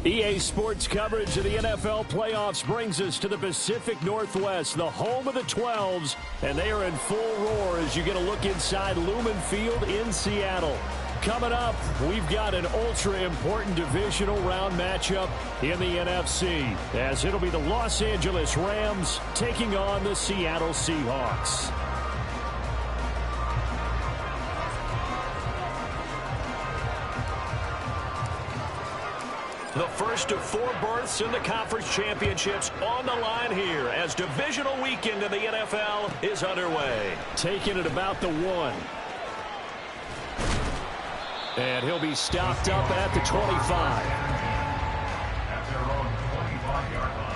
EA Sports coverage of the NFL playoffs brings us to the Pacific Northwest, the home of the 12s, and they are in full roar as you get a look inside Lumen Field in Seattle. Coming up, we've got an ultra-important divisional round matchup in the NFC, as it'll be the Los Angeles Rams taking on the Seattle Seahawks. The first of 4 berths in the conference championships on the line here as divisional weekend in the NFL is underway. Taking it about the 1. And he'll be stopped up at the 25. At their own 25-yard line.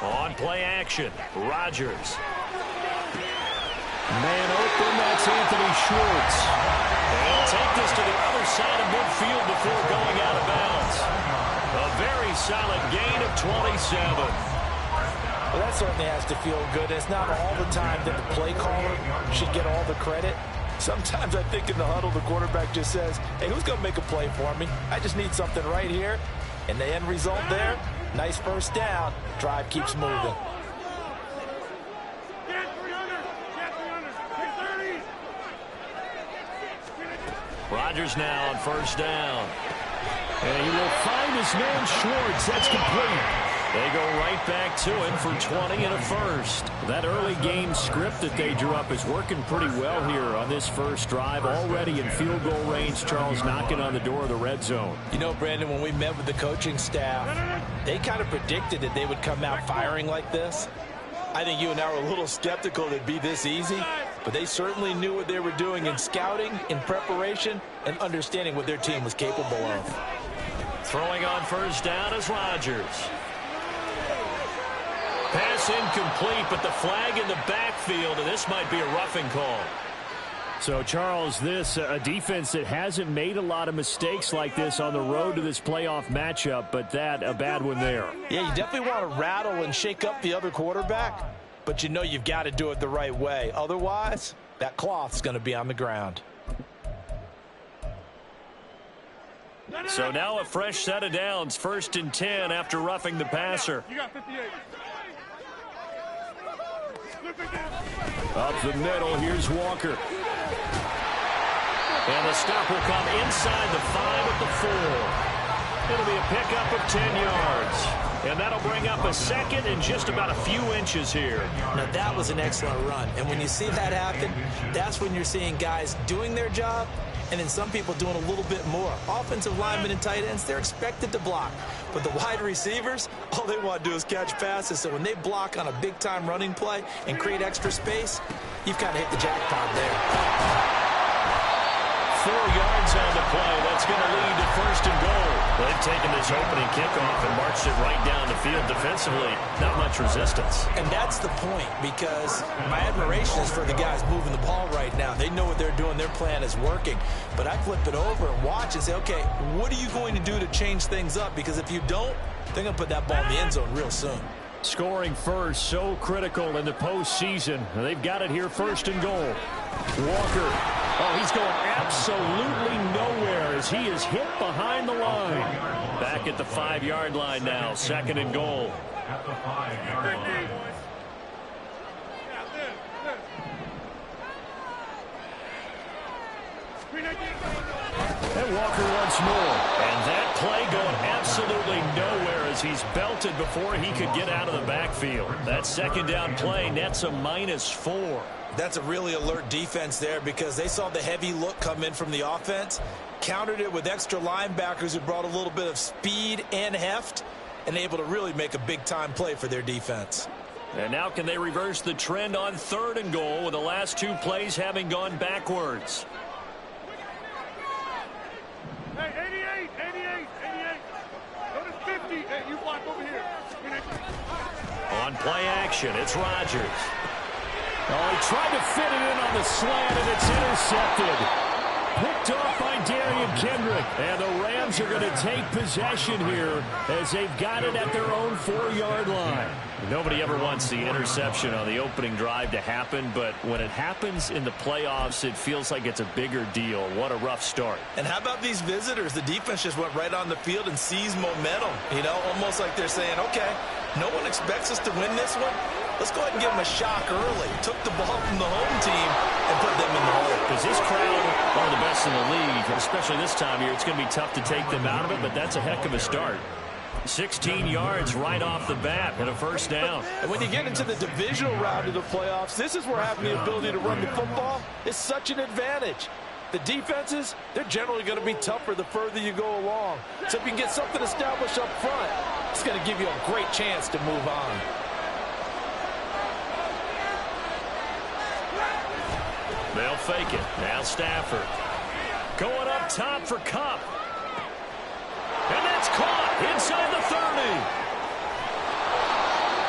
On play action, Rodgers. Man open, that's Anthony Schwartz. And he'll take this to the other side of midfield before going out of bounds. A very solid gain of 27. Well, that certainly has to feel good. It's not all the time that the play caller should get all the credit. Sometimes I think in the huddle, the quarterback just says, hey, who's going to make a play for me? I just need something right here. And the end result there, nice first down. Drive keeps moving. Rodgers now on first down. And he will find his man Schwartz. That's complete. They go right back to him for 20 and a first. That early game script that they drew up is working pretty well here on this first drive. Already in field goal range, Charles knocking on the door of the red zone. You know, Brandon, when we met with the coaching staff, they kind of predicted that they would come out firing like this. I think you and I were a little skeptical it'd be this easy, but they certainly knew what they were doing in scouting, in preparation, and understanding what their team was capable of. Throwing on first down is Rodgers. Pass incomplete, but the flag in the backfield, and this might be a roughing call. So, Charles, this a defense that hasn't made a lot of mistakes like this on the road to this playoff matchup, but that a bad one there. Yeah, you definitely want to rattle and shake up the other quarterback, but you know you've got to do it the right way. Otherwise, that cloth's going to be on the ground. So now a fresh set of downs, 1st and 10 after roughing the passer. You got 58. Up the middle, here's Walker. And the stop will come inside the 5 at the 4. It'll be a pickup of 10 yards. And that'll bring up a second and just about a few inches here. Now, that was an excellent run. And when you see that happen, that's when you're seeing guys doing their job and then some people doing a little bit more. Offensive linemen and tight ends, they're expected to block. But the wide receivers, all they want to do is catch passes. So when they block on a big-time running play and create extra space, you've kind of hit the jackpot there. 4 yards on the play. That's going to lead to 1st and goal. They've taken this opening kickoff and marched it right down the field defensively. Not much resistance. And that's the point, because my admiration is for the guys moving the ball right now. They know what they're doing. Their plan is working. But I flip it over and watch and say, okay, what are you going to do to change things up? Because if you don't, they're going to put that ball in the end zone real soon. Scoring first, so critical in the postseason. They've got it here, 1st and goal. Walker. Oh, he's going absolutely nowhere as he is hit behind the line. Back at the 5-yard line now, 2nd and goal. At the 5-yard line. And Walker once more. And that play going absolutely nowhere as he's belted before he could get out of the backfield. That 2nd down play nets a -4. That's a really alert defense there, because they saw the heavy look come in from the offense, countered it with extra linebackers who brought a little bit of speed and heft, and able to really make a big-time play for their defense. And now can they reverse the trend on 3rd and goal with the last 2 plays having gone backwards? Hey, 88. Go to 50. Hey, you block over here. On play action, it's Rodgers. Oh, he tried to fit it in on the slant, and it's intercepted. Picked off by Darian Kendrick. And the Rams are going to take possession here as they've got it at their own 4-yard line. Nobody ever wants the interception on the opening drive to happen, but when it happens in the playoffs, it feels like it's a bigger deal. What a rough start. And how about these visitors? The defense just went right on the field and seized momentum. You know, almost like they're saying, okay, no one expects us to win this one. Let's go ahead and give them a shock early. Took the ball from the home team and put them in the hole. Because this crowd, one of the best in the league, especially this time of year, it's going to be tough to take them out of it, but that's a heck of a start. 16 yards right off the bat and a first down. And when you get into the divisional round of the playoffs, this is where having the ability to run the football is such an advantage. The defenses, they're generally going to be tougher the further you go along. So if you can get something established up front, it's going to give you a great chance to move on. They'll fake it. Now Stafford. Going up top for Kupp. And that's caught inside the 30.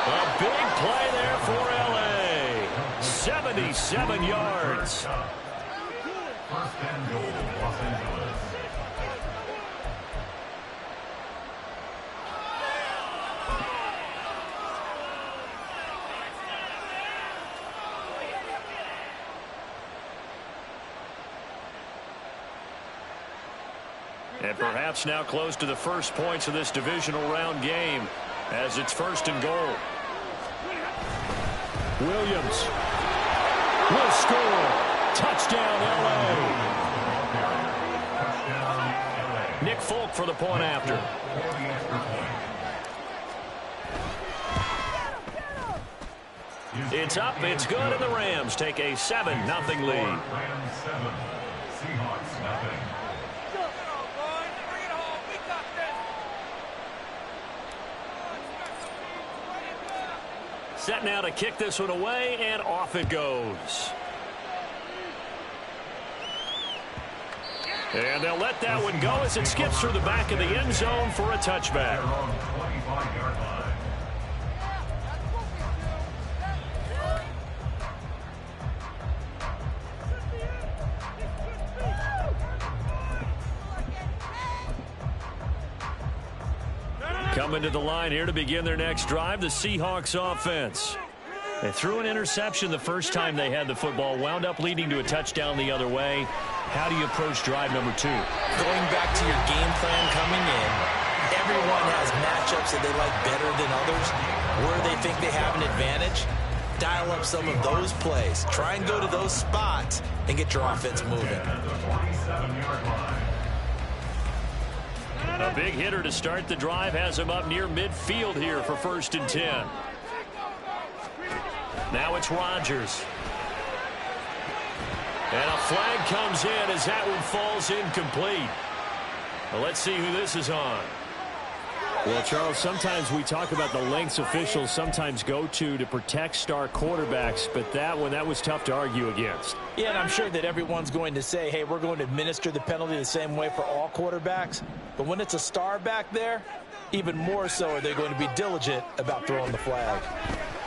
A big play there for L.A. 77 yards. First and goal, Los Angeles. And perhaps now close to the first points of this divisional round game as it's first and goal. Williams will score. Touchdown, L.A. Nick Folk for the point after. It's up, it's good, and the Rams take a 7-0 lead. Rams 7, Seahawks nothing. Set now to kick this one away, and off it goes. And they'll let that one go as it skips through the back of the end zone for a touchback. They're on 25-yard line. Coming to the line here to begin their next drive, the Seahawks offense. They threw an interception the first time they had the football, wound up leading to a touchdown the other way. How do you approach drive number 2? Going back to your game plan coming in, everyone has matchups that they like better than others. Where they think they have an advantage, dial up some of those plays. Try and go to those spots and get your offense moving. At the 27-yard line. A big hitter to start the drive has him up near midfield here for 1st and 10. Now it's Rodgers. And a flag comes in as that one falls incomplete. Well, let's see who this is on. Well, Charles, sometimes we talk about the lengths officials sometimes go to protect star quarterbacks, but that was tough to argue against. Yeah, and I'm sure that everyone's going to say, hey, we're going to administer the penalty the same way for all quarterbacks. But when it's a star back there, even more so are they going to be diligent about throwing the flag.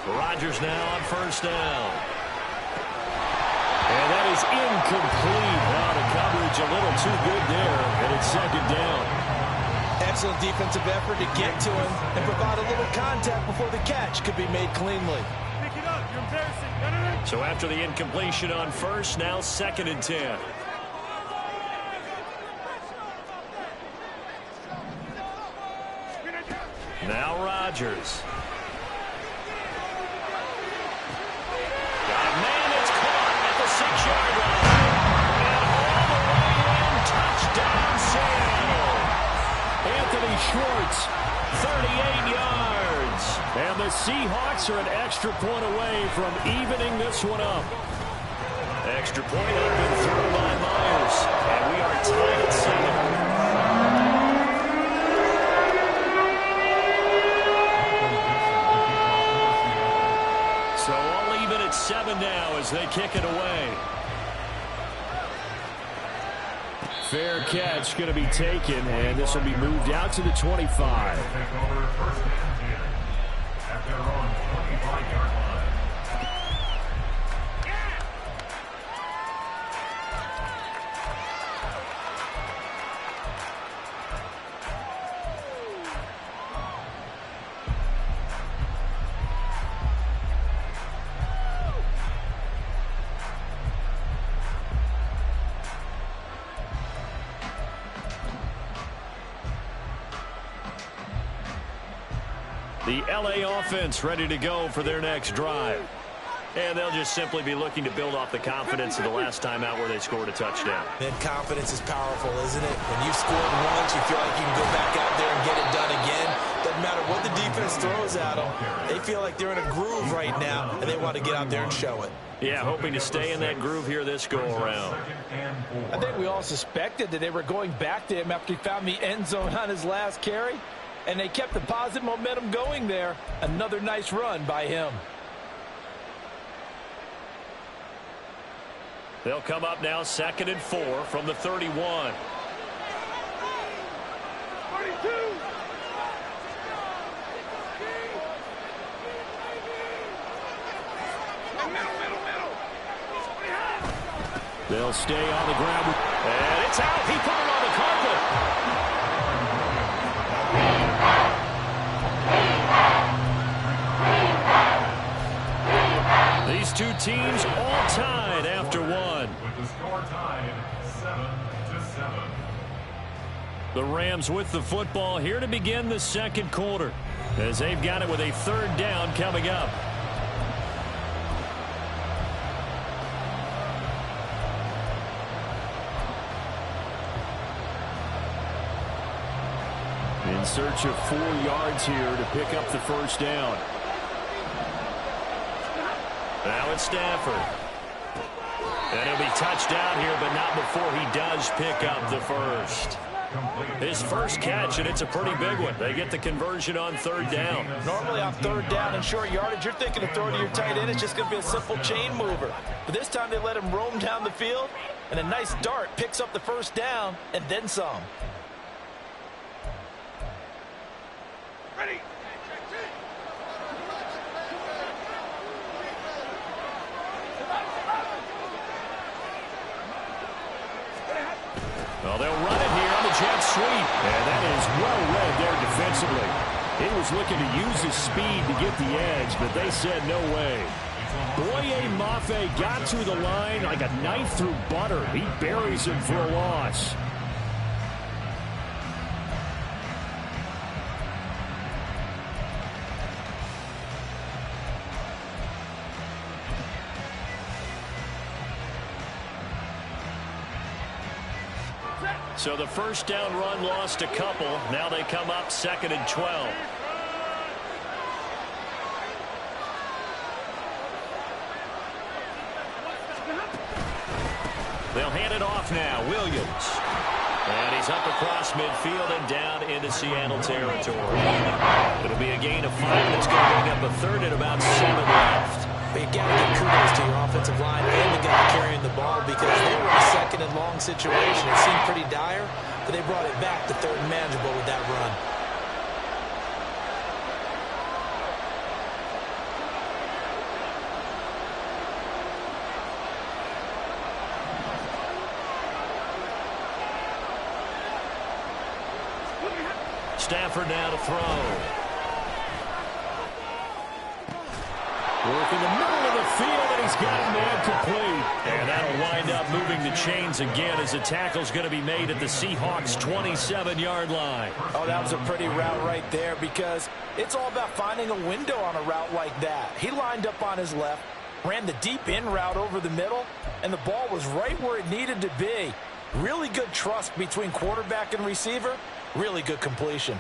Rodgers now on 1st down. And that is incomplete. Now the coverage a little too good there, and it's 2nd down. Excellent defensive effort to get to him and provide a little contact before the catch could be made cleanly. Pick it up. You're embarrassing. So after the incompletion on 1st, now 2nd and 10. Now Rodgers. Got a man that's caught at the 6-yard line. And all the way in, touchdown Seattle. Anthony Schwartz, 38 yards. And the Seahawks are an extra point away from evening this one up. Extra point up and through by Myers. And we are tied at 7. 7 now as they kick it away. Fair catch going to be taken, and this will be moved out to the 25. The LA offense ready to go for their next drive. And they'll just simply be looking to build off the confidence of the last time out where they scored a touchdown. Man, confidence is powerful, isn't it? When you've scored once, you feel like you can go back out there and get it done again. Doesn't matter what the defense throws at them. They feel like they're in a groove right now, and they want to get out there and show it. Yeah, hoping to stay in that groove here this go-around. I think we all suspected that they were going back to him after he found the end zone on his last carry. And they kept the positive momentum going there. Another nice run by him. They'll come up now 2nd and 4 from the 31. 32. They'll stay on the ground. And it's out. He put it on the carpet. These two teams all tied after one. With the score tied 7-7. The Rams with the football here to begin the second quarter, as they've got it with a 3rd down coming up. In search of 4 yards here to pick up the 1st down. Now it's Stafford. And he'll be touched down here, but not before he does pick up the 1st. His first catch, and it's a pretty big one. They get the conversion on 3rd down. Normally on 3rd down and short yardage, you're thinking of throwing to your tight end. It's just going to be a simple chain mover. But this time they let him roam down the field, and a nice dart picks up the 1st down and then some. Ready. Well, they'll run it here on the jet sweep. And that is well read there defensively. He was looking to use his speed to get the edge, but they said no way. Boye Mafe got to the line like a knife through butter. He buries him for a loss. So the 1st down run lost a couple. Now they come up 2nd and 12. They'll hand it off now. Williams. And he's up across midfield and down into Seattle territory. It'll be a gain of 5. That's going to bring up a 3rd and about 7 left. But you got to give kudos to your offensive line and the guy carrying the ball, because they were in a 2nd and long situation. It seemed pretty dire, but they brought it back to 3rd and manageable with that run. Stafford now to throw. Work in the middle of the field, and he's got it man complete. And that'll wind up moving the chains again as the tackle's going to be made at the Seahawks' 27-yard line. Oh, that was a pretty route right there, because it's all about finding a window on a route like that. He lined up on his left, ran the deep in route over the middle, and the ball was right where it needed to be. Really good trust between quarterback and receiver. Really good completion.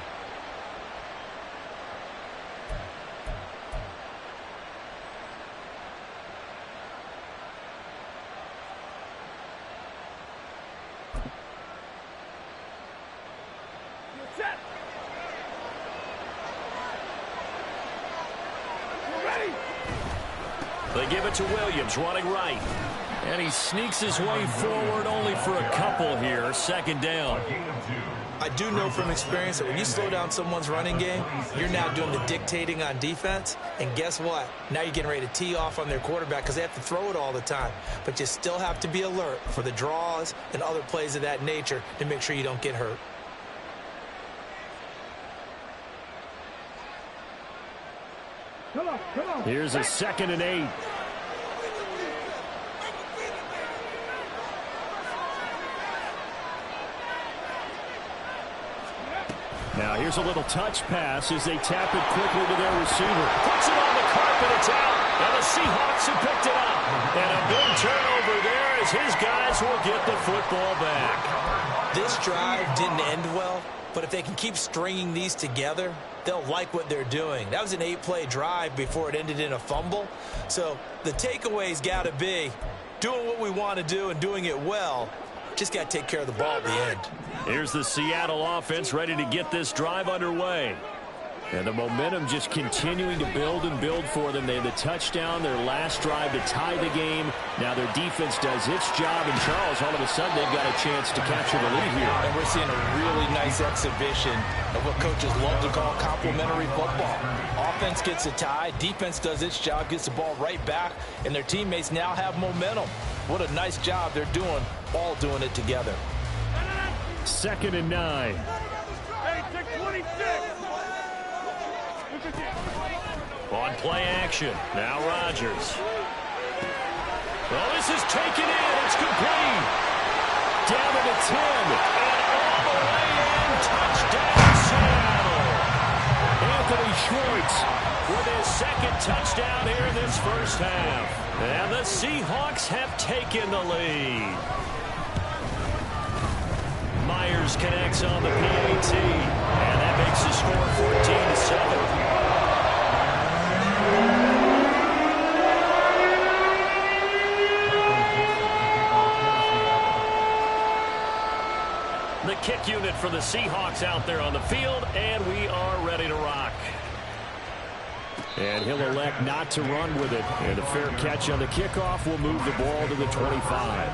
They They give it to Williams, running right. And he sneaks his way forward only for a couple here. Second down. I do know from experience that when you slow down someone's running game, you're now doing the dictating on defense. And guess what? Now you're getting ready to tee off on their quarterback because they have to throw it all the time. But you still have to be alert for the draws and other plays of that nature to make sure you don't get hurt. Here's a 2nd and 8. Now here's a little touch pass as they tap it quickly to their receiver. Puts it on the carpet, it's out. And the Seahawks have picked it up. And a big turnover there as his guys will get the football back. This drive didn't end well, but if they can keep stringing these together, they'll like what they're doing. That was an 8-play drive before it ended in a fumble. So the takeaway's got to be doing what we want to do and doing it well. Just got to take care of the ball at the end. Here's the Seattle offense ready to get this drive underway. And the momentum just continuing to build and build for them. They had the touchdown, their last drive to tie the game. Now their defense does its job, and Charles, all of a sudden, they've got a chance to capture the lead here. And we're seeing a really nice exhibition of what coaches love to call complementary football. Offense gets a tie, defense does its job, gets the ball right back, and their teammates now have momentum. What a nice job they're doing, all doing it together. 2nd and 9. Hey, take 26. On play action. Now Rodgers. Well, this is taken in. It's complete. Down to the 10. And all the way in. Touchdown, Seattle. Anthony Schwartz with his 2nd touchdown here in this first half. And the Seahawks have taken the lead. Myers connects on the PAT. And that makes the score 14-7. The kick unit for the Seahawks out there on the field, and we are ready to rock. And he'll elect not to run with it. And a fair catch on the kickoff will move the ball to the 25.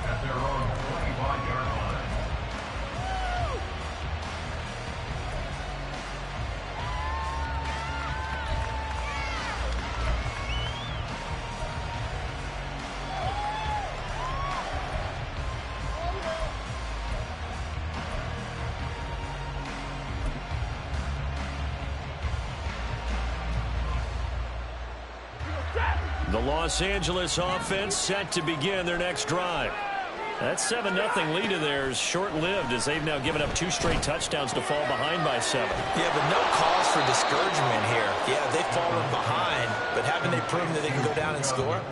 At their own 25-yard line. The Los Angeles offense set to begin their next drive. That 7-0 lead of theirs short-lived as they've now given up 2 straight touchdowns to fall behind by 7. Yeah, but no cause for discouragement here. Yeah, they've fallen behind, but haven't they proven that they can go down and score?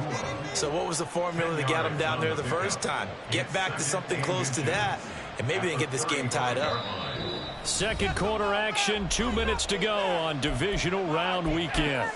So what was the formula that got them down there the first time? Get back to something close to that, and maybe they can get this game tied up. Second quarter action, 2 minutes to go on divisional round weekend.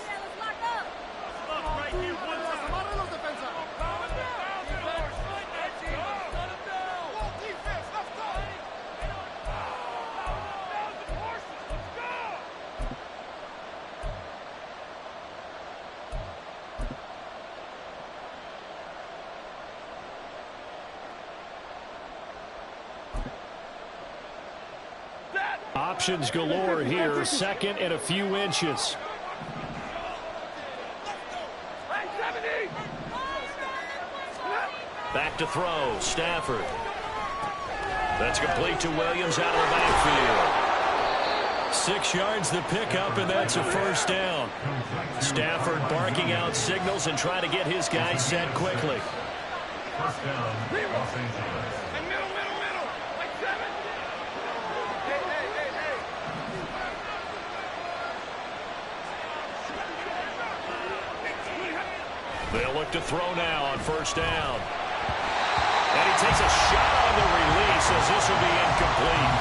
Options galore here. 2nd and a few inches. Back to throw. Stafford. That's complete to Williams out of the backfield. 6 yards the pickup, and that's a first down. Stafford barking out signals and trying to get his guys set quickly. First down, Los Angeles. They'll look to throw now on first down. And he takes a shot on the release as this will be incomplete.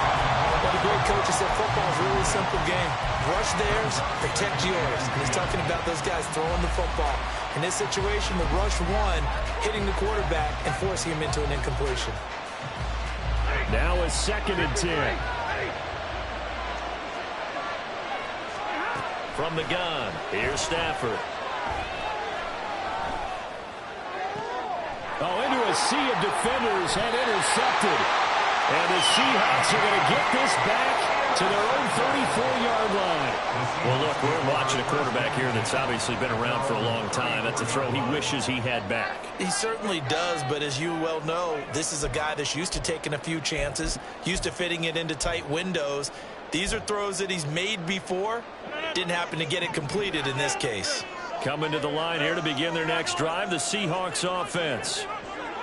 Well, the great coach said football is a really simple game. Rush theirs, protect yours. And he's talking about those guys throwing the football. In this situation, the rush one, hitting the quarterback and forcing him into an incompletion. Now a 2nd and 10. From the gun, here's Stafford. a sea of defenders and intercepted. And the Seahawks are going to get this back to their own 34-yard line. Well, look, we're watching a quarterback here that's obviously been around for a long time. That's a throw he wishes he had back. He certainly does, but as you well know, this is a guy that's used to taking a few chances, used to fitting it into tight windows. These are throws that he's made before. Didn't happen to get it completed in this case. Coming to the line here to begin their next drive, the Seahawks offense.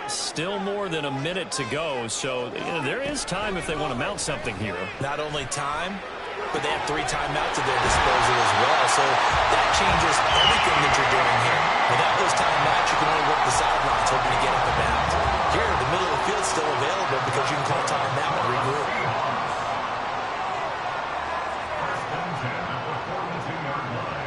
Still more than a minute to go, so there is time if they want to mount something here. Not only time, but they have 3 timeouts at their disposal as well, so that changes everything that you're doing here. Without those timeouts, you can only work the sidelines, hoping to get up the bounds. Here, the middle of the field's still available because you can call timeout and regroup. First and 10 at the 42-yard line.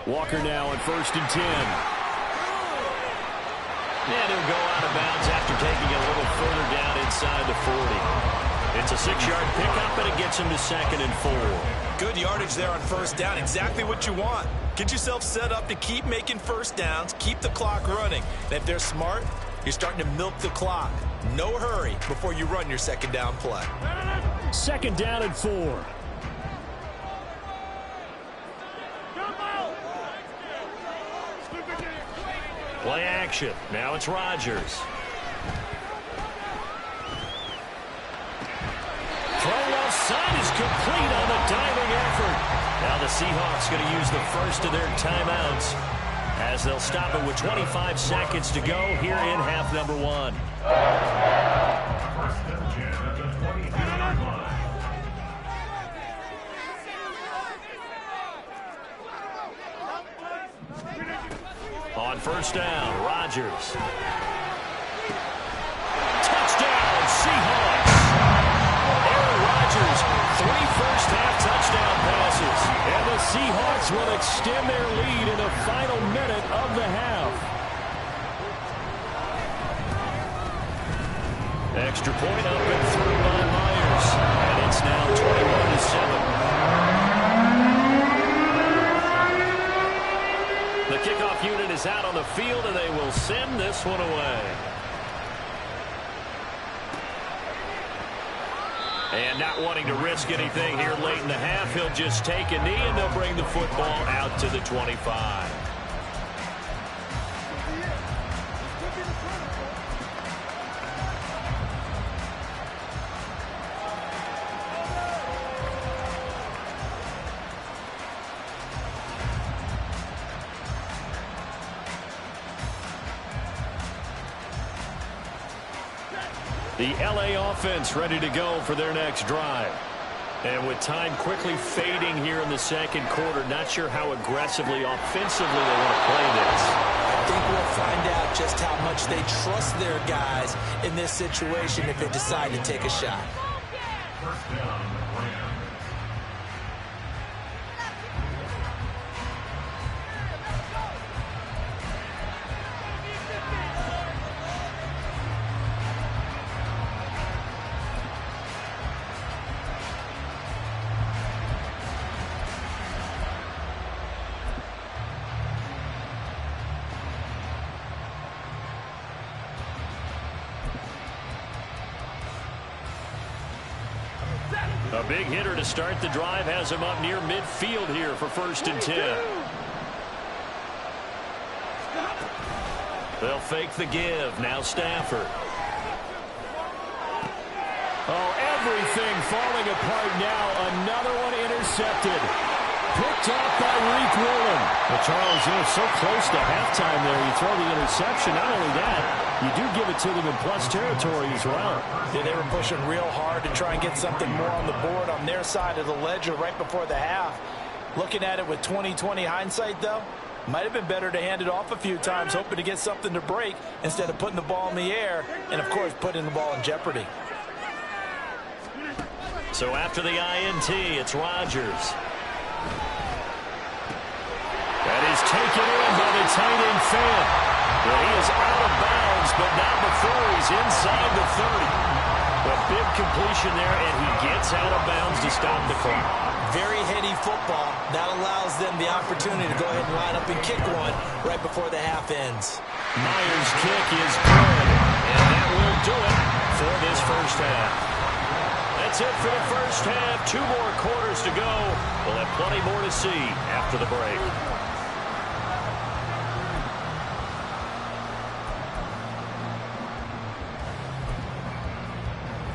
Walker now on 1st and 10. And he'll go out of bounds after taking it a little further down inside the 40. It's a 6-yard pickup, and it gets him to 2nd and 4. Good yardage there on 1st down. Exactly what you want. Get yourself set up to keep making 1st downs, keep the clock running. And if they're smart, you're starting to milk the clock. No hurry before you run your 2nd down play. 2nd down and 4. Play action. Now it's Rodgers. Throw left side is complete on the diving effort. Now the Seahawks going to use the first of their timeouts as they'll stop it with 25 seconds to go here in half number 1. First and 10 at the 22-yard line. On 1st down, Rodgers. Touchdown, Seahawks. Aaron Rodgers, 3 first-half touchdown passes. And the Seahawks will extend their lead in the final minute of the half. Extra point up and through by Myers. And it's now 21-7. The kickoff unit is out on the field, and they will send this one away. And not wanting to risk anything here late in the half, he'll just take a knee, and they'll bring the football out to the 25. The LA offense ready to go for their next drive. And with time quickly fading here in the 2nd quarter, not sure how aggressively, offensively they want to play this. I think we'll find out just how much they trust their guys in this situation if they decide to take a shot. First down, Rams. A big hitter to start the drive has him up near midfield here for 1st and 10. They'll fake the give. Now Stafford. Oh, everything falling apart now. Another one intercepted. Picked off by Reek Woolen. Well, Charles, so close to halftime there. You throw the interception. Not only that, you do give it to them in plus territory as well. Yeah, they were pushing real hard to try and get something more on the board on their side of the ledger right before the half. Looking at it with 20/20 hindsight, though, might have been better to hand it off a few times, hoping to get something to break instead of putting the ball in the air and, of course, putting the ball in jeopardy. So after the INT, it's Rodgers. That is taken in by the tight end Fant. Well, he is out of bounds, but not before he's inside the 30. A big completion there, and he gets out of bounds to stop the clock. Very heady football. That allows them the opportunity to go ahead and line up and kick one right before the half ends. Myers' kick is good, and that will do it for this first half. That's it for the first half. 2 more quarters to go. We'll have plenty more to see after the break.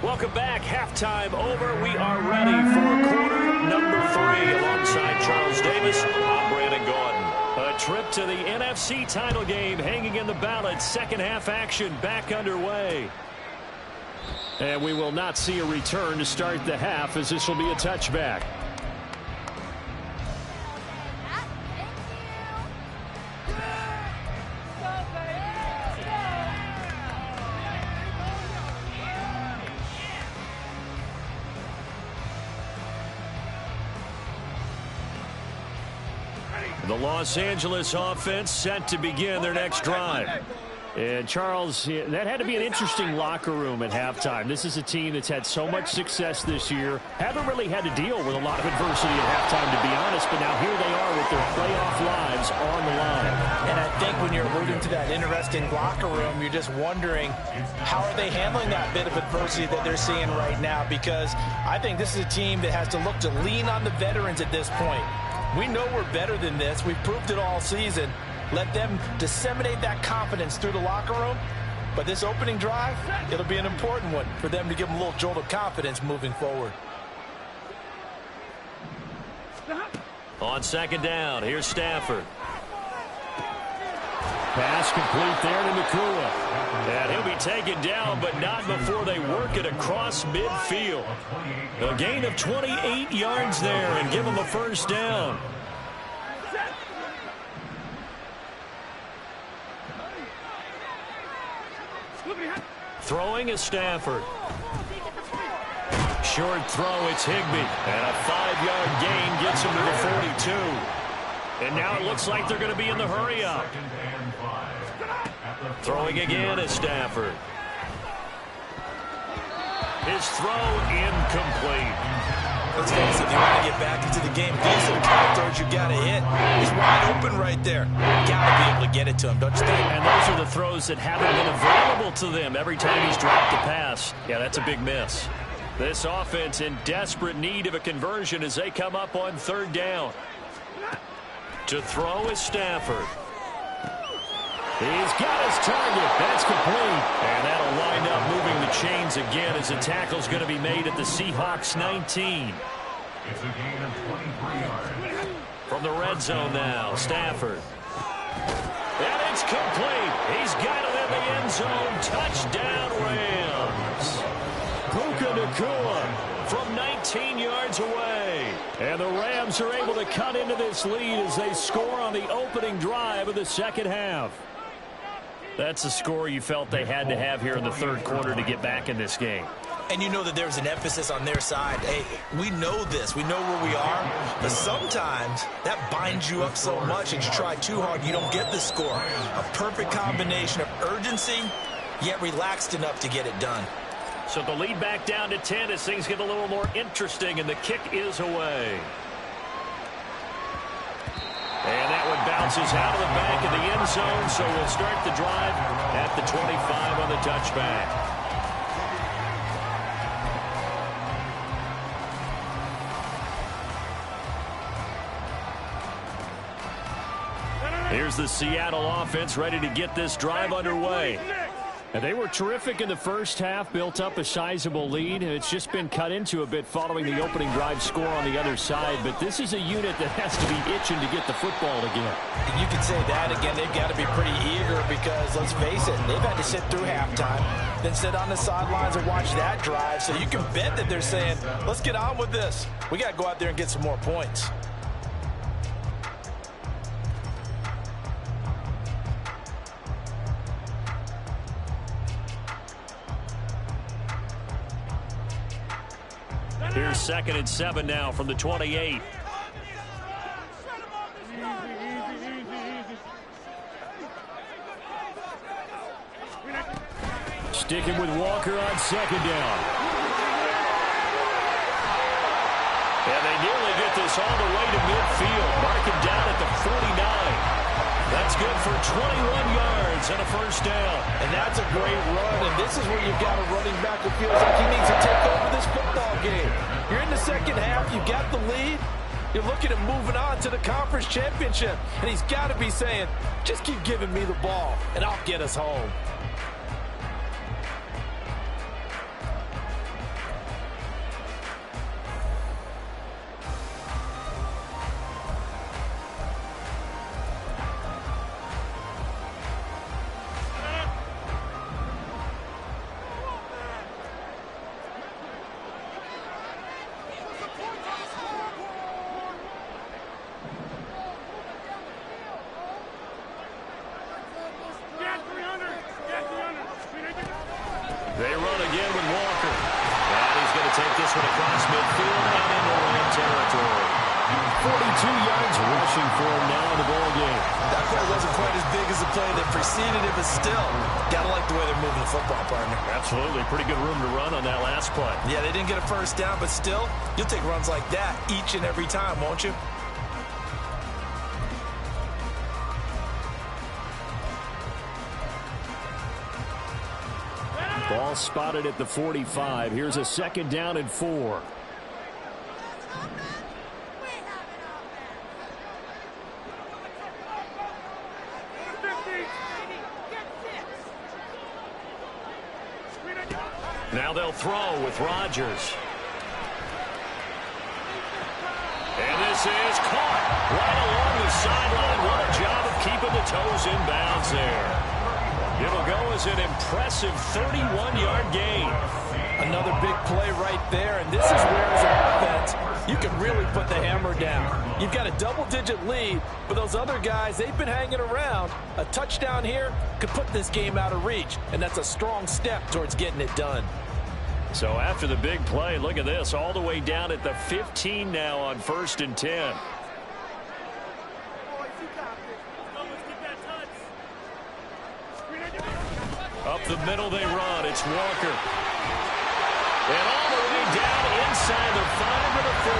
Welcome back. Halftime over. We are ready for quarter number 3 alongside Charles Davis. I'm Brandon Gaudin. A trip to the NFC title game hanging in the balance. Second half action back underway. And we will not see a return to start the half, as this will be a touchback. The Los Angeles offense set to begin their next drive. And, Charles, that had to be an interesting locker room at halftime. This is a team that's had so much success this year. Haven't really had to deal with a lot of adversity at halftime, to be honest. But now here they are with their playoff lives on the line. And I think when you're alluding to that interesting locker room, you're just wondering how are they handling that bit of adversity that they're seeing right now. Because I think this is a team that has to look to lean on the veterans at this point. We know we're better than this. We've proved it all season. Let them disseminate that confidence through the locker room. But this opening drive, it'll be an important one for them to give them a little jolt of confidence moving forward. On second down, here's Stafford. Pass complete there to Nacua. And he'll be taken down, but not before they work it across midfield. A gain of 28 yards there and give him a first down. Throwing is Stafford. Short throw, it's Higbee. And a 5-yard gain gets him to the 42. And now it looks like they're going to be in the hurry-up. Throwing again is Stafford. His throw incomplete. Let's face it, if you want to get back into the game, these are the kind of throws you got to hit. He's wide open right there. Got to be able to get it to him, don't you think? And those are the throws that haven't been available to them every time he's dropped a pass. Yeah, that's a big miss. This offense in desperate need of a conversion as they come up on third down. To throw is Stafford. He's got his target. That's complete. And that'll wind up moving the chains again as the tackle's going to be made at the Seahawks 19. It's a gain of 23 yards. From the red zone now, Stafford. And it's complete. He's got it in the end zone. Touchdown, Rams. Puka Nacua from 19 yards away. And the Rams are able to cut into this lead as they score on the opening drive of the second half. That's a score you felt they had to have here in the third quarter to get back in this game. And you know that there's an emphasis on their side. Hey, we know this. We know where we are. But sometimes that binds you up so much and you try too hard, you don't get the score. A perfect combination of urgency, yet relaxed enough to get it done. So the lead back down to 10 as things get a little more interesting, and the kick is away. And that one bounces out of the back of the end zone, so we'll start the drive at the 25 on the touchback. Here's the Seattle offense ready to get this drive underway. And they were terrific in the first half, built up a sizable lead. It's just been cut into a bit following the opening drive score on the other side. But this is a unit that has to be itching to get the football again. You can say that again. They've got to be pretty eager because, let's face it, they've had to sit through halftime, then sit on the sidelines and watch that drive. So you can bet that they're saying, let's get on with this. We got to go out there and get some more points. Here's 2nd and 7 now from the 28. Sticking with Walker on 2nd down. And they nearly get this all the way to midfield. Mark him down at the 49. That's good for 21 yards and a first down. And that's a great run, and this is where you've got a running back who feels like he needs to take over this football game. You're in the second half, you got the lead, you're looking at moving on to the conference championship, and he's got to be saying, just keep giving me the ball, and I'll get us home. They run again with Walker. And he's going to take this one across midfield and into Ram territory. 42 yards rushing for him now in the ball game. That play wasn't quite as big as the play that preceded it, but still, got to like the way they're moving the football, partner. Absolutely. Pretty good room to run on that last play. Yeah, they didn't get a first down, but still, you'll take runs like that each and every time, won't you? Ball spotted at the 45. Here's a 2nd down and 4. Now they'll throw with Rodgers. And this is caught right along the sideline. What a job of keeping the toes in bounds there. It'll go as an impressive 31-yard gain. Another big play right there, and this is where, as an offense, you can really put the hammer down. You've got a double-digit lead, but those other guys, they've been hanging around. A touchdown here could put this game out of reach, and that's a strong step towards getting it done. So after the big play, look at this, all the way down at the 15 now on 1st and 10. Up the middle they run. It's Walker. And all the way down inside the 5 to the 4.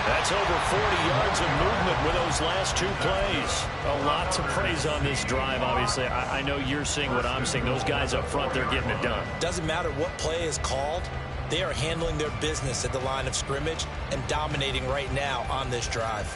That's over 40 yards of movement with those last 2 plays. A lot to praise on this drive, obviously. I know you're seeing what I'm seeing. Those guys up front, they're getting it done. Doesn't matter what play is called. They are handling their business at the line of scrimmage and dominating right now on this drive.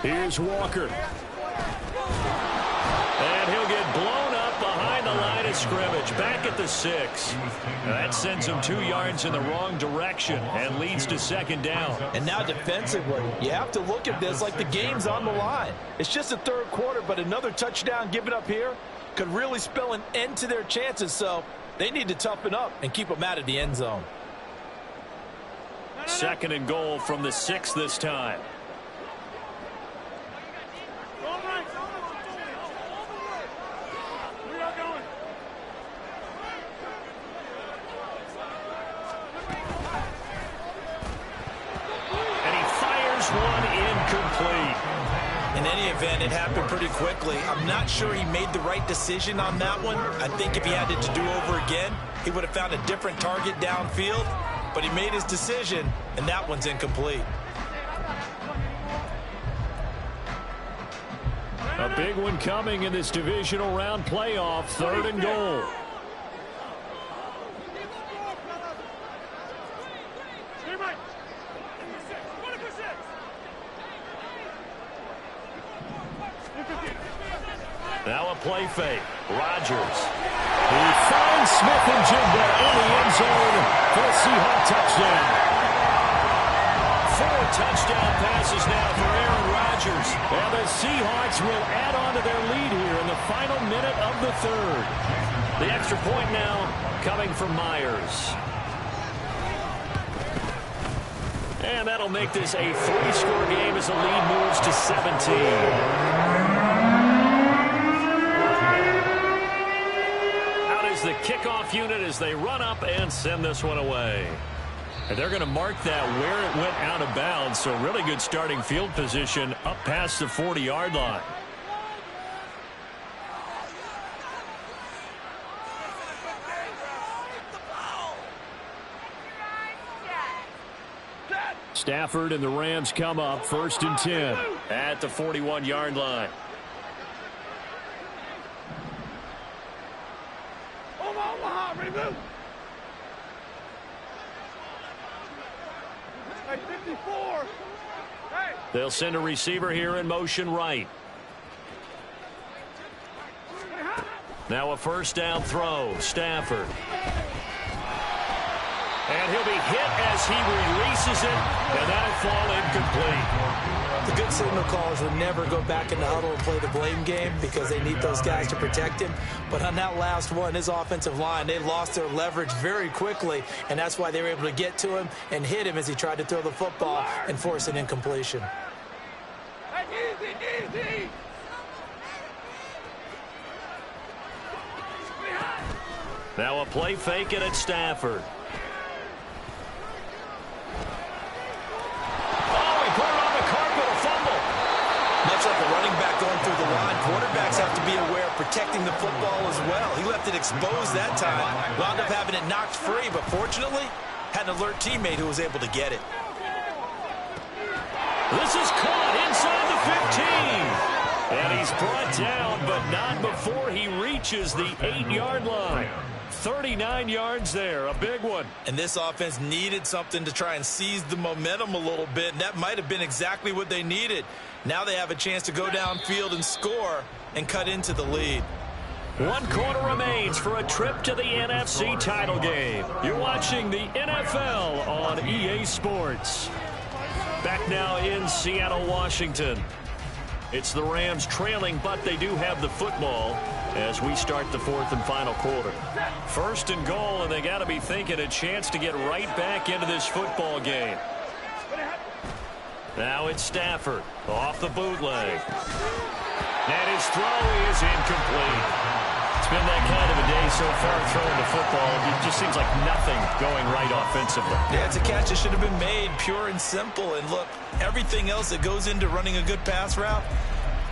Here's Walker. And he'll get blown up behind the line of scrimmage. Back at the 6. That sends him 2 yards in the wrong direction and leads to 2nd down. And now defensively, you have to look at this like the game's on the line. It's just the 3rd quarter, but another touchdown given up here could really spell an end to their chances. So they need to toughen up and keep them out of the end zone. 2nd and goal from the 6 this time. One incomplete. In any event, it happened pretty quickly. I'm not sure he made the right decision on that one. I think if he had it to do over again, he would have found a different target downfield. But he made his decision, and that one's incomplete. A big one coming in this divisional round playoff. 3rd and goal. Now a play fake. Rodgers. He finds Smith and Jigba in the end zone for a Seahawks touchdown. touchdown passes now for Aaron Rodgers. And the Seahawks will add on to their lead here in the final minute of the third. The extra point now coming from Myers. And that'll make this a 3-score game as the lead moves to 17. Out is the kickoff unit as they run up and send this one away. And they're going to mark that where it went out of bounds, so really good starting field position up past the 40-yard line. Stafford and the Rams come up 1st and 10 at the 41-yard line. Omaha, remove. Hey, 54. Hey. They'll send a receiver here in motion right. Now a first down throw. Stafford. And he'll be hit as he releases it, and that'll fall incomplete. The good signal callers would never go back in the huddle and play the blame game because they need those guys to protect him. But on that last one, his offensive line, they lost their leverage very quickly, and that's why they were able to get to him and hit him as he tried to throw the football and force an incompletion. Hey, easy. Now a play fake it at Stafford. Much like a running back going through the line, quarterbacks have to be aware of protecting the football as well. He left it exposed that time, wound up having it knocked free, but fortunately, had an alert teammate who was able to get it. This is caught inside the 15. And he's brought down, but not before he reaches the 8-yard line. 39 yards there, a big one. And this offense needed something to try and seize the momentum a little bit, and that might have been exactly what they needed. Now they have a chance to go downfield and score and cut into the lead. 1 quarter remains for a trip to the NFC title game. You're watching the NFL on EA Sports. Back now in Seattle, Washington. It's the Rams trailing, but they do have the football as we start the 4th and final quarter. 1st and goal, and they got to be thinking a chance to get right back into this football game. Now it's Stafford off the bootleg. And his throw is incomplete. It's been that kind of a day so far throwing the football. It just seems like nothing going right offensively. Yeah, it's a catch that should have been made, pure and simple. And look, everything else that goes into running a good pass route,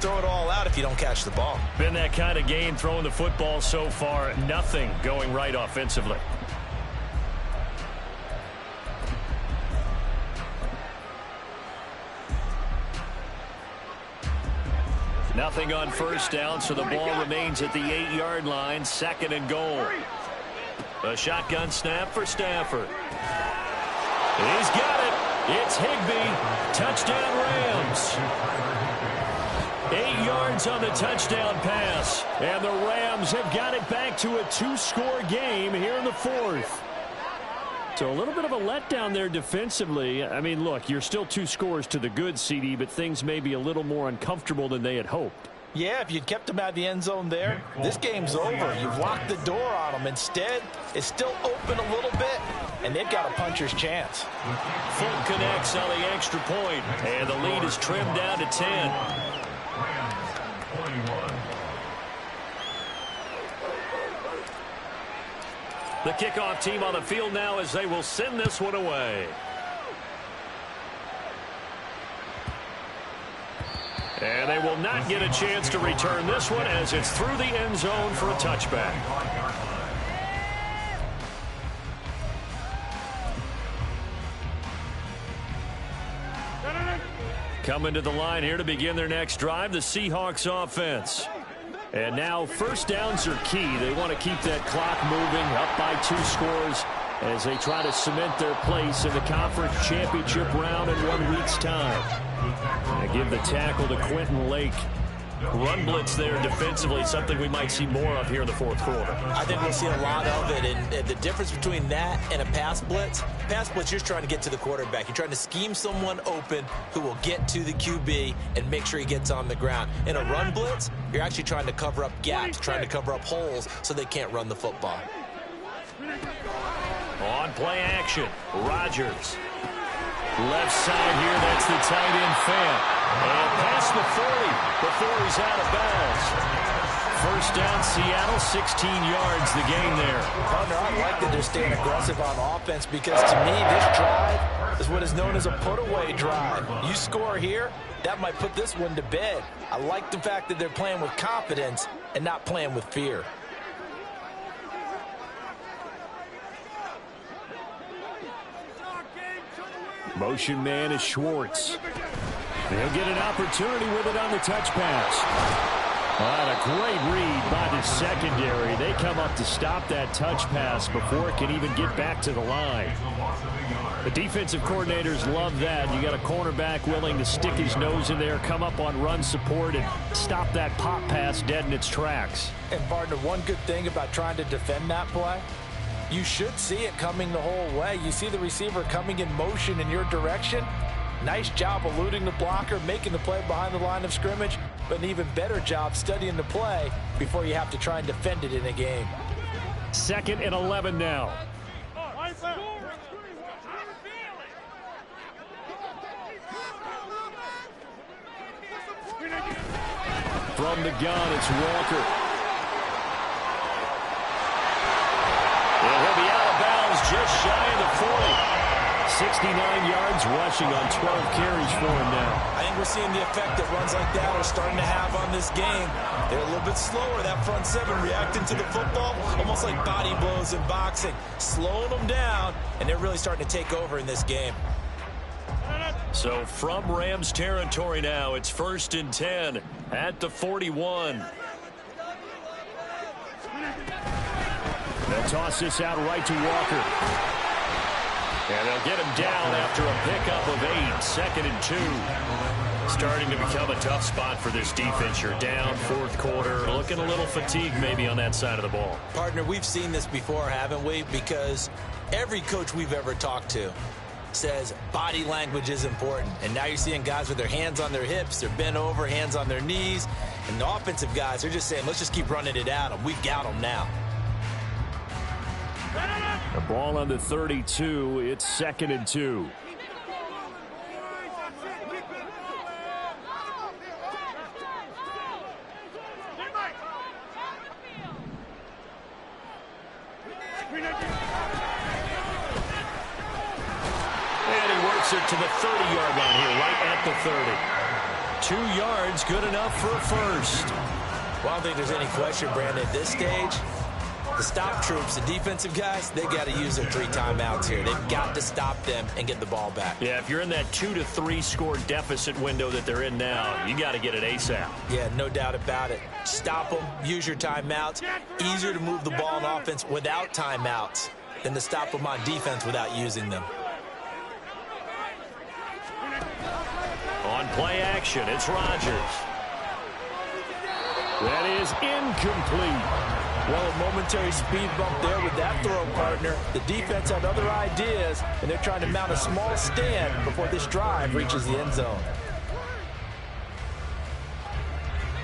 throw it all out if you don't catch the ball. Been that kind of game throwing the football so far. Nothing going right offensively. Nothing on first down, so the ball remains at the 8-yard line. 2nd and goal. A shotgun snap for Stafford. He's got it. It's Higbee. Touchdown Rams. 8 yards on the touchdown pass. And the Rams have got it back to a 2-score game here in the 4th. So a little bit of a letdown there defensively. I mean, look, you're still 2 scores to the good, CD, but things may be a little more uncomfortable than they had hoped. Yeah, if you'd kept them out of the end zone there, this game's over. You've locked the door on them. Instead, it's still open a little bit, and they've got a puncher's chance. Fulton connects on the extra point, and the lead is trimmed down to 10. The kickoff team on the field now as they will send this one away. And they will not get a chance to return this one as it's through the end zone for a touchback. Coming to the line here to begin their next drive, the Seahawks offense. And now first downs are key. They want to keep that clock moving up by 2 scores as they try to cement their place in the conference championship round in 1 week's time. I give the tackle to Quentin Lake. Run blitz there defensively, something we might see more of here in the fourth quarter. I think we'll see a lot of it, and the difference between that and a pass blitz, you're just trying to get to the quarterback. You're trying to scheme someone open who will get to the QB and make sure he gets on the ground. In a run blitz, you're actually trying to cover up gaps, trying to cover up holes so they can't run the football. On play action, Rodgers. Left side here, that's the tight end fan. And past the 40 before he's out of bounds. First down, Seattle, 16 yards the gain there. Partner, I like that they're staying aggressive on offense because to me, this drive is what is known as a put-away drive. You score here, that might put this one to bed. I like the fact that they're playing with confidence and not playing with fear. Motion man is Schwartz. They'll get an opportunity with it on the touch pass. And a great read by the secondary. They come up to stop that touch pass before it can even get back to the line. The defensive coordinators love that. You got a cornerback willing to stick his nose in there, come up on run support, and stop that pop pass dead in its tracks. And, partner, one good thing about trying to defend that play, you should see it coming the whole way. You see the receiver coming in motion in your direction. Nice job eluding the blocker, making the play behind the line of scrimmage, but an even better job studying the play before you have to try and defend it in a game. 2nd and 11 now. From the gun, it's Walker. And he'll be out of bounds just shy of the 40. 69 yards rushing on 12 carries for him now. I think we're seeing the effect that runs like that are starting to have on this game. They're a little bit slower, that front seven, reacting to the football, almost like body blows in boxing, slowing them down, and they're really starting to take over in this game. So from Rams territory now, it's 1st and 10 at the 41. They'll toss this out right to Walker. And they'll get him down after a pickup of 8, 2nd and 2. Starting to become a tough spot for this defense. You're down 4th quarter, looking a little fatigued maybe on that side of the ball. Partner, we've seen this before, haven't we? Because every coach we've ever talked to says body language is important. And now you're seeing guys with their hands on their hips, they're bent over, hands on their knees. And the offensive guys are just saying, let's just keep running it at them. We've got them now. The ball on the 32. It's 2nd and 2. And he works it to the 30-yard line here, right at the 30. 2 yards, good enough for a first. Well, I don't think there's any question, Brandon, at this stage. The stop troops, the defensive guys, they got to use their 3 timeouts here. They've got to stop them and get the ball back. Yeah, if you're in that 2 to 3 score deficit window that they're in now, you got to get it ASAP. Yeah, no doubt about it. Stop them, use your timeouts. Easier to move the ball on offense without timeouts than to stop them on defense without using them. On play action, it's Rodgers. That is incomplete. Well, a momentary speed bump there with that throw, partner. The defense had other ideas, and they're trying to mount a small stand before this drive reaches the end zone.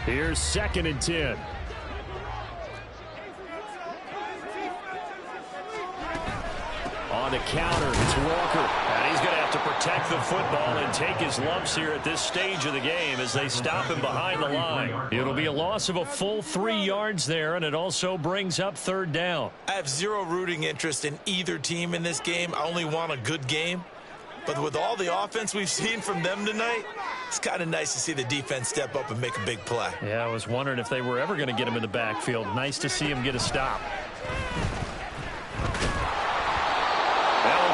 Here's 2nd and 10. On the counter, it's Walker. And he's going to have to protect the football and take his lumps here at this stage of the game as they stop him behind the line. It'll be a loss of a full 3 yards there, and it also brings up 3rd down. I have zero rooting interest in either team in this game. I only want a good game. But with all the offense we've seen from them tonight, it's kind of nice to see the defense step up and make a big play. Yeah, I was wondering if they were ever going to get him in the backfield. Nice to see him get a stop.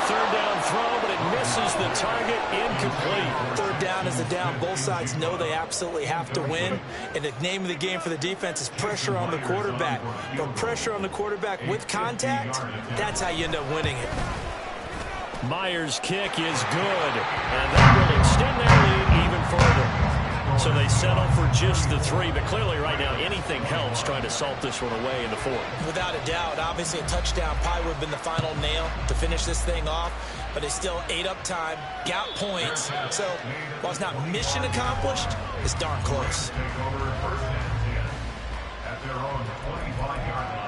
Third down throw, but it misses the target, incomplete. 3rd down is a down. Both sides know they absolutely have to win. And the name of the game for the defense is pressure on the quarterback. But pressure on the quarterback with contact, that's how you end up winning it. Myers' kick is good, and that will extend their lead even further. So they settle for just the 3, but clearly right now anything helps trying to salt this one away in the 4th. Without a doubt, obviously a touchdown probably would have been the final nail to finish this thing off, but it's still ate up time, got points. So while it's not mission accomplished, it's darn close. Take over 1st and 10 at their own 25-yard line.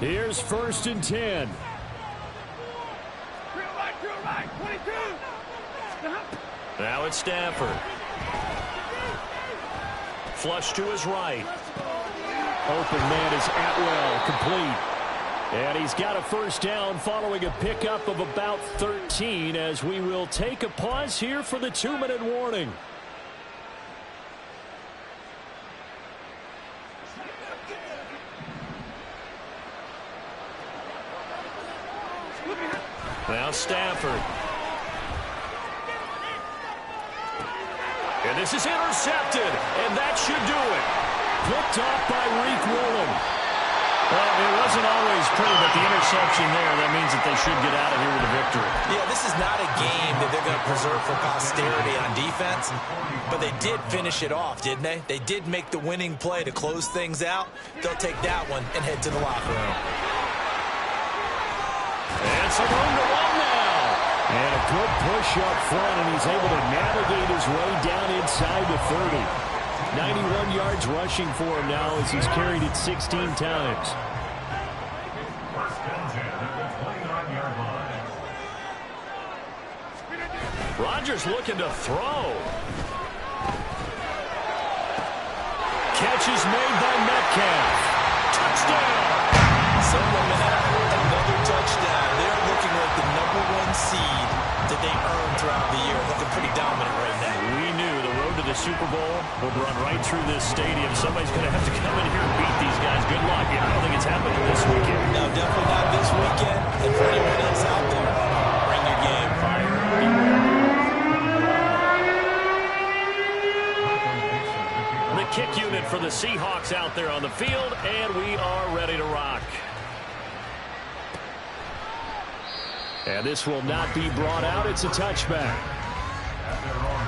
Here's 1st and 10. Drill right, 22. Now it's Stafford. Flush to his right. Open man is Atwell, complete. And he's got a 1st down following a pickup of about 13 as we will take a pause here for the 2-minute warning. Now Stafford. And this is intercepted, and that should do it. Picked off by Reek Woolen. Well, it wasn't always pretty, but the interception there, that means that they should get out of here with a victory. Yeah, this is not a game that they're going to preserve for posterity on defense, but they did finish it off, didn't they? They did make the winning play to close things out. They'll take that one and head to the locker room. And some room to run now. And a good push up front, and he's able to navigate his way down inside the 30. 91 yards rushing for him now as he's carried it 16 times. 1st and 10 at the 29-yard line. Rodgers looking to throw. Catch is made by Metcalf. Touchdown. Someone another touchdown. They're looking like the #1 seed that they earned throughout the year. Looking pretty dominant right now. We knew the road to the Super Bowl would run right through this stadium. Somebody's going to have to come in here and beat these guys. Good luck. I don't think it's happening this weekend. No, definitely not this weekend. And for anyone else out there, bring your game. The kick unit for the Seahawks out there on the field, and we are ready to rock. And this will not be brought out. It's a touchback. At their own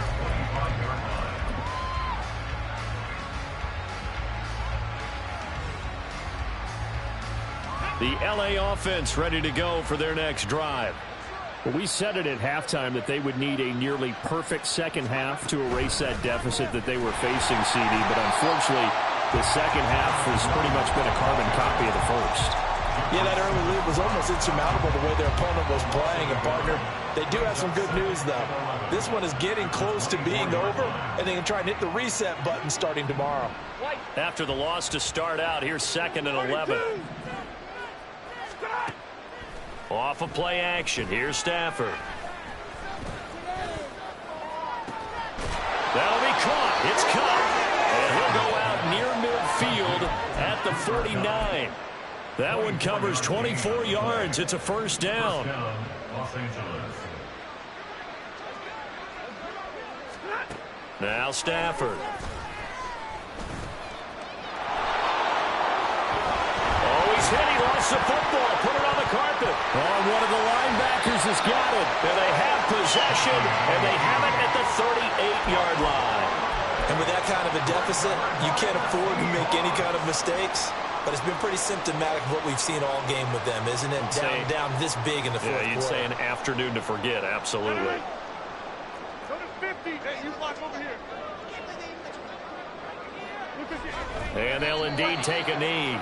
25-yard line. The LA offense ready to go for their next drive. Well, we said it at halftime that they would need a nearly perfect second half to erase that deficit that they were facing, CD. But unfortunately, the second half has pretty much been a carbon copy of the first. Yeah, that early lead was almost insurmountable the way their opponent was playing. And, partner, they do have some good news, though. This one is getting close to being over, and they can try and hit the reset button starting tomorrow. After the loss to start out, here's 2nd and 11. Off of play action. Here's Stafford. That'll be caught. It's caught. And he'll go out near midfield at the 49. That one covers 24 yards. It's a 1st down. First down, Los Angeles. Now Stafford. Oh, he's hit. He lost the football. Put it on the carpet. Oh, one of the linebackers has got it. And they have possession, and they have it at the 38-yard line. And with that kind of a deficit, you can't afford to make any kind of mistakes. But it's been pretty symptomatic of what we've seen all game with them, isn't it? Down this big in the fourth quarter. You'd say an afternoon to forget, absolutely. Go to 50. Hey, you block over here. And they'll indeed take a knee.